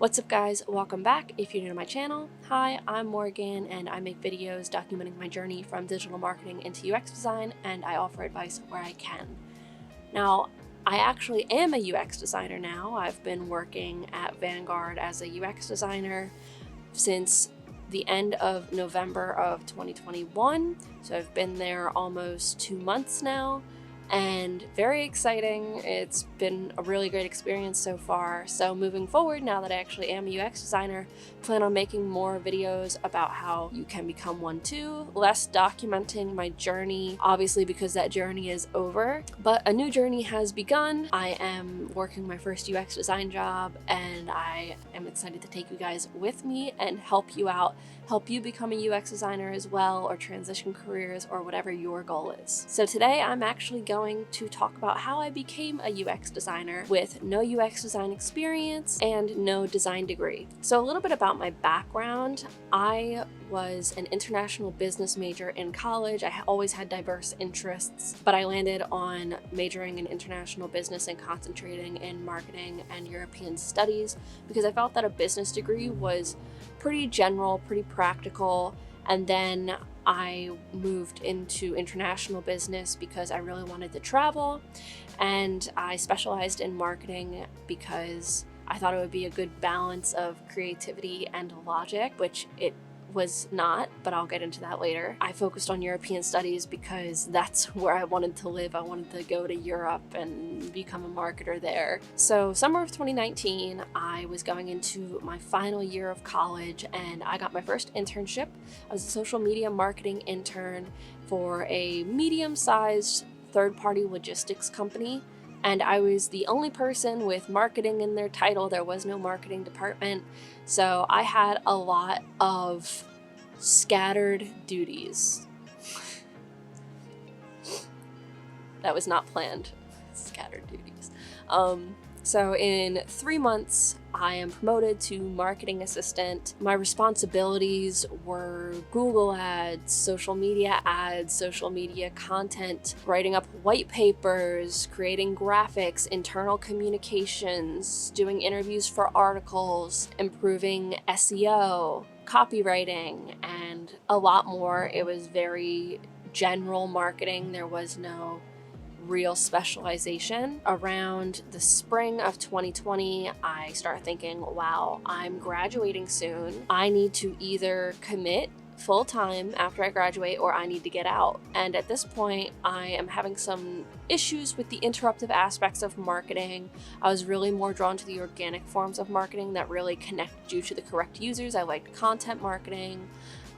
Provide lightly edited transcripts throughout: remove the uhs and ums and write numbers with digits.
What's up guys, welcome back. If you're new to my channel, hi, I'm Morgan and I make videos documenting my journey from digital marketing into UX design, and I offer advice where I can. Now, I actually am a UX designer now. I've been working at Vanguard as a UX designer since the end of November of 2021, so I've been there almost 2 months now. And very exciting. It's been a really great experience so far. So moving forward, now that I actually am a UX designer, plan on making more videos about how you can become one too, less documenting my journey, obviously because that journey is over, but a new journey has begun. I am working my first UX design job and I am excited to take you guys with me and help you out, help you become a UX designer as well, or transition careers, or whatever your goal is. So today I'm actually going to talk about how I became a UX designer with no UX design experience and no design degree. So a little bit about my background. I was an international business major in college. I always had diverse interests, but I landed on majoring in international business and concentrating in marketing and European studies because I felt that a business degree was pretty general, pretty practical. And then I moved into international business because I really wanted to travel, and I specialized in marketing because I thought it would be a good balance of creativity and logic, which it was not, but I'll get into that later. I focused on European studies because that's where I wanted to live. I wanted to go to Europe and become a marketer there. So summer of 2019, I was going into my final year of college and I got my first internship. I was a social media marketing intern for a medium-sized third-party logistics company. And I was the only person with marketing in their title. There was no marketing department. So I had a lot of scattered duties. That was not planned. Scattered duties. So in 3 months, I am promoted to marketing assistant. My responsibilities were Google ads, social media content, writing up white papers, creating graphics, internal communications, doing interviews for articles, improving SEO, copywriting, and a lot more. It was very general marketing. There was no real specialization. Around the spring of 2020, I started thinking, wow, I'm graduating soon. I need to either commit full-time after I graduate or I need to get out. And at this point, I am having some issues with the interruptive aspects of marketing. I was really more drawn to the organic forms of marketing that really connect you to the correct users. I liked content marketing.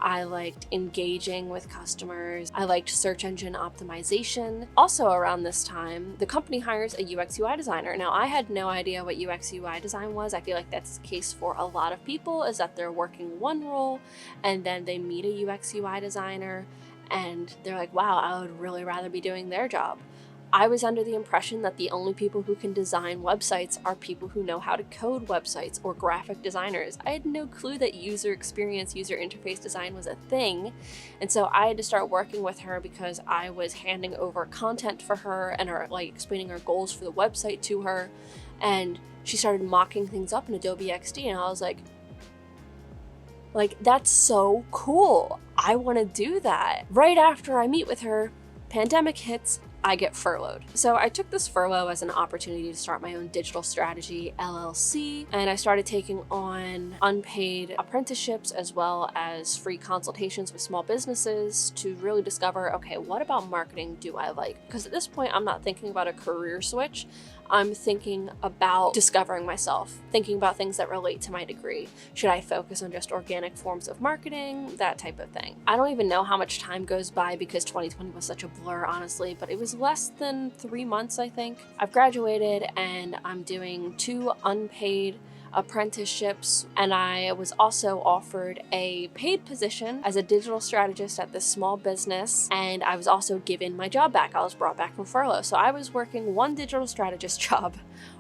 I liked engaging with customers. I liked search engine optimization. Also around this time, the company hires a UX UI designer. Now, I had no idea what UX UI design was. I feel like that's the case for a lot of people, is that they're working one role and then they meet a UX UI designer and they're like, wow, I would really rather be doing their job. I was under the impression that the only people who can design websites are people who know how to code websites or graphic designers. I had no clue that user experience, user interface design was a thing. And so I had to start working with her because I was handing over content for her and explaining our goals for the website to her. And she started mocking things up in Adobe XD and I was like, that's so cool. I want to do that. Right after I meet with her, pandemic hits, I get furloughed. So I took this furlough as an opportunity to start my own digital strategy LLC, and I started taking on unpaid apprenticeships as well as free consultations with small businesses to really discover, okay, what about marketing do I like? Because at this point, I'm not thinking about a career switch. I'm thinking about discovering myself, thinking about things that relate to my degree. Should I focus on just organic forms of marketing? That type of thing. I don't even know how much time goes by because 2020 was such a blur, honestly, but it was less than 3 months, I think. I've graduated and I'm doing 2 unpaid apprenticeships, and I was also offered a paid position as a digital strategist at this small business, and I was also given my job back. I was brought back from furlough. So I was working 1 digital strategist job,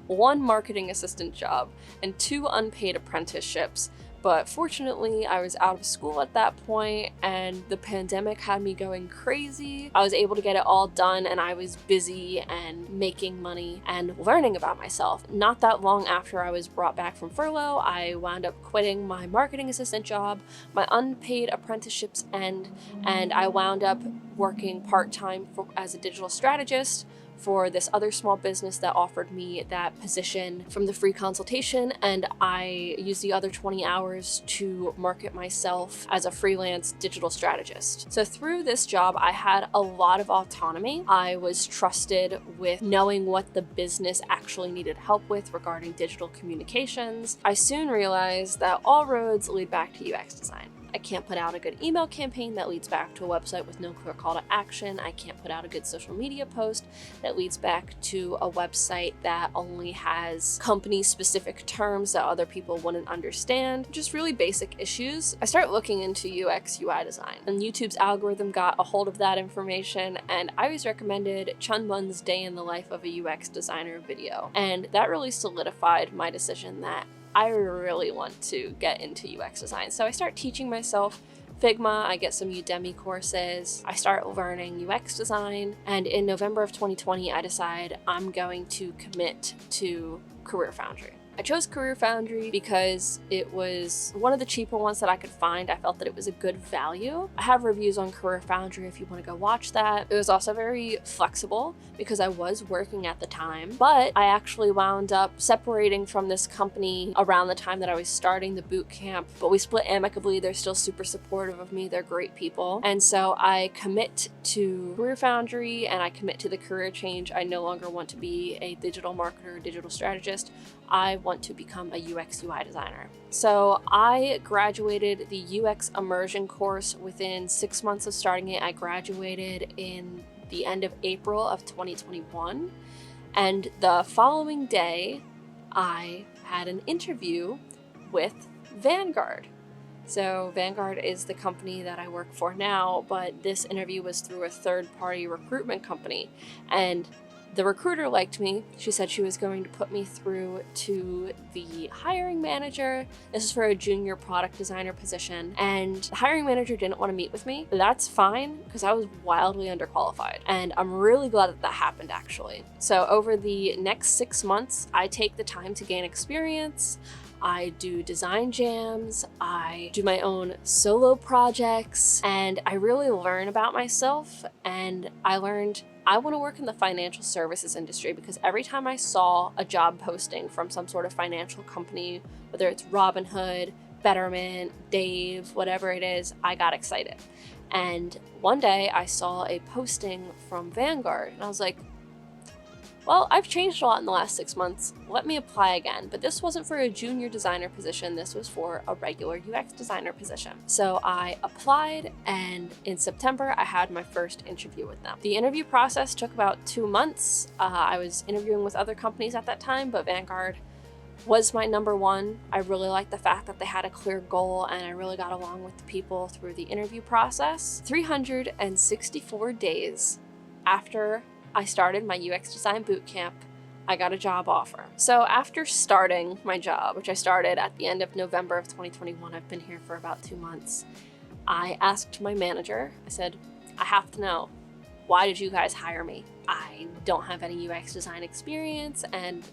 1 marketing assistant job, and 2 unpaid apprenticeships But fortunately, I was out of school at that point and the pandemic had me going crazy. I was able to get it all done and I was busy and making money and learning about myself. Not that long after I was brought back from furlough, I wound up quitting my marketing assistant job, my unpaid apprenticeships end, and I wound up working part-time as a digital strategist for this other small business that offered me that position from the free consultation, and I used the other 20 hours to market myself as a freelance digital strategist. So through this job, I had a lot of autonomy. I was trusted with knowing what the business actually needed help with regarding digital communications. I soon realized that all roads lead back to UX design. I can't put out a good email campaign that leads back to a website with no clear call to action. I can't put out a good social media post that leads back to a website that only has company-specific terms that other people wouldn't understand. Just really basic issues. I started looking into UX UI design, and YouTube's algorithm got a hold of that information, and I was recommended Chun Mun's Day in the Life of a UX Designer video. And that really solidified my decision that I really want to get into UX design. So I start teaching myself Figma, I get some Udemy courses, I start learning UX design, and in November of 2020, I decide I'm going to commit to Career Foundry. I chose Career Foundry because it was one of the cheaper ones that I could find. I felt that it was a good value. I have reviews on Career Foundry if you want to go watch that. It was also very flexible because I was working at the time, but I actually wound up separating from this company around the time that I was starting the boot camp, but we split amicably. They're still super supportive of me. They're great people. And so I commit to Career Foundry and I commit to the career change. I no longer want to be a digital marketer, digital strategist. I want to become a UX UI designer. So I graduated the UX immersion course within 6 months of starting it. I graduated in the end of April of 2021. And the following day, I had an interview with Vanguard. So Vanguard is the company that I work for now, but this interview was through a third-party recruitment company. And the recruiter liked me. She said she was going to put me through to the hiring manager. This is for a junior product designer position. And the hiring manager didn't want to meet with me. That's fine because I was wildly underqualified. And I'm really glad that that happened actually. So over the next 6 months, I take the time to gain experience. I do design jams, I do my own solo projects, and I really learn about myself. And I learned I want to work in the financial services industry because every time I saw a job posting from some sort of financial company, whether it's Robinhood, Betterment, Dave, whatever it is, I got excited. And one day I saw a posting from Vanguard and I was like, well, I've changed a lot in the last 6 months. Let me apply again. But this wasn't for a junior designer position. This was for a regular UX designer position. So I applied, and in September, I had my first interview with them. The interview process took about 2 months. I was interviewing with other companies at that time, but Vanguard was my number one. I really liked the fact that they had a clear goal, and I really got along with the people through the interview process. 364 days after I started my UX design bootcamp, I got a job offer. So after starting my job, which I started at the end of November of 2021, I've been here for about 2 months, I asked my manager, I said, I have to know, why did you guys hire me? I don't have any UX design experience and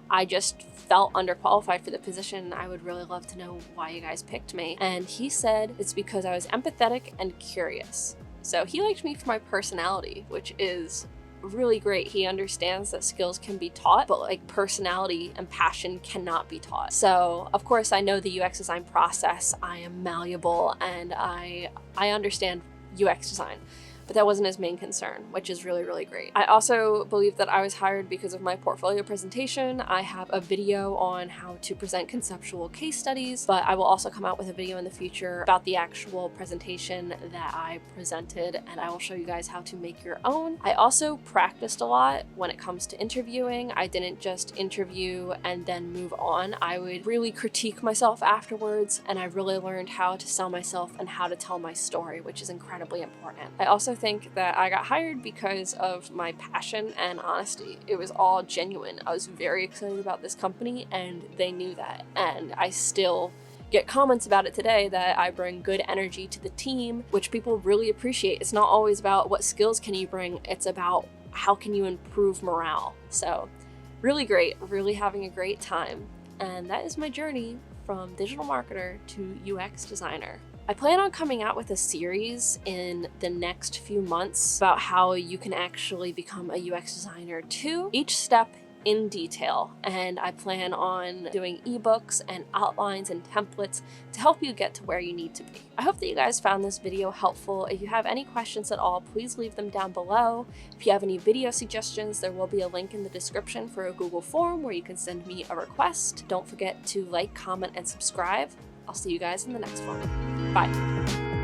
I just felt underqualified for the position. I would really love to know why you guys picked me. And he said it's because I was empathetic and curious. So he liked me for my personality, which is really great. He understands that skills can be taught, but like personality and passion cannot be taught. So of course I know the UX design process. I am malleable and I understand UX design. But that wasn't his main concern, which is really, really great. I also believe that I was hired because of my portfolio presentation. I have a video on how to present conceptual case studies, but I will also come out with a video in the future about the actual presentation that I presented, and I will show you guys how to make your own. I also practiced a lot when it comes to interviewing. I didn't just interview and then move on. I would really critique myself afterwards, and I really learned how to sell myself and how to tell my story, which is incredibly important. I also think that I got hired because of my passion and honesty. It was all genuine. I was very excited about this company and they knew that. And I still get comments about it today that I bring good energy to the team, which people really appreciate. It's not always about what skills can you bring, it's about how can you improve morale. So really great, really having a great time. And that is my journey from digital marketer to UX designer. I plan on coming out with a series in the next few months about how you can actually become a UX designer too, each step in detail, and I plan on doing ebooks and outlines and templates to help you get to where you need to be. I hope that you guys found this video helpful. If you have any questions at all, please leave them down below. If you have any video suggestions, there will be a link in the description for a Google form where you can send me a request. Don't forget to like, comment, and subscribe. I'll see you guys in the next one. Bye.